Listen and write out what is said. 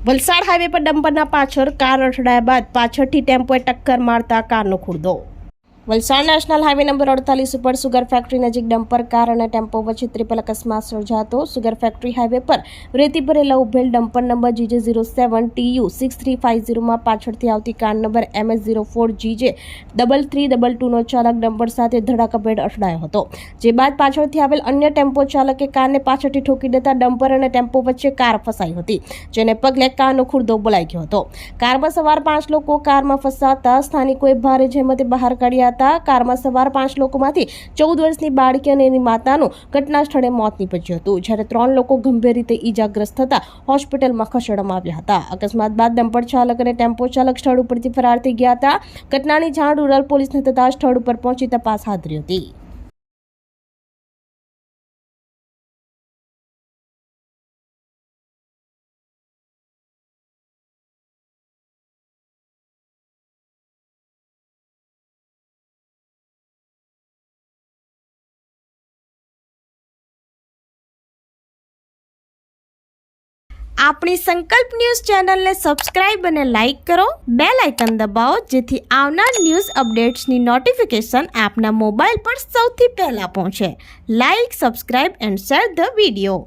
Valsad highway પર ડમ્પરના પાછળ car અથડાયા બાદ પાછળથી ટેમ્પોએ ટક્કર મારતા કારનો ખુરદો. વલસાડ નેશનલ હાઈવે નંબર 48 ઉપર સુગર ફેક્ટરી નજીક ડમ્પર કાર અને ટેમ્પો વચ્ચે ટ્રિપલ અકસ્માત સર્જાતો. સુગર ફેક્ટરી હાઈવે પર રેતી ભરેલા ઉભેલ ડમ્પર નંબર GJ07TU6350 માં પાછળથી આવતી કાર નંબર MS04GJ3322 નો ચાલક ડમ્પર સાથે ધડાકાભેર અથડાયો હતો. જે બાદ પાછળથી આવેલ અન્ય ટેમ્પો ચાલકે કારને પાછળથી ઠોકી દેતા ડમ્પર અને ટેમ્પો વચ્ચે કાર ફસાઈ હતી, જેને પગલે કારનો ખુરદો બોલાઈ ગયો હતો. કારમાં સવાર 5 લોકો કારમાં ફસાતા સ્થાનિકોએ ભારે જહેમતે બહાર કાઢ્યા. કારમાં સવાર 5 લોકોમાંથી 14 વર્ષની બાળકી અને એની માતાનું ઘટના સ્થળે મોત નીપજ્યું હતું, જ્યારે 3 લોકો ગંભીર રીતે ઈજાગ્રસ્ત થતા હોસ્પિટલમાં ખસેડવામાં આવ્યા હતા. અકસ્માત બાદ ડમ્પર ચાલક અને ટેમ્પો ચાલક સ્થળ ઉપરથી ફરાર થઈ ગયા હતા. ઘટનાની જાણ રૂરલ પોલીસને થતા સ્થળ ઉપર પહોંચી તપાસ હાથ ધરી હતી. આપણી સંકલ્પ ન્યૂઝ ચેનલને સબસ્ક્રાઇબ અને લાઇક કરો. બેલ આઇકન દબાવો જેથી આવનાર ન્યૂઝ અપડેટ્સની નોટિફિકેશન આપના મોબાઈલ પર સૌથી પહેલા પહોંચે. Like, subscribe and share the video.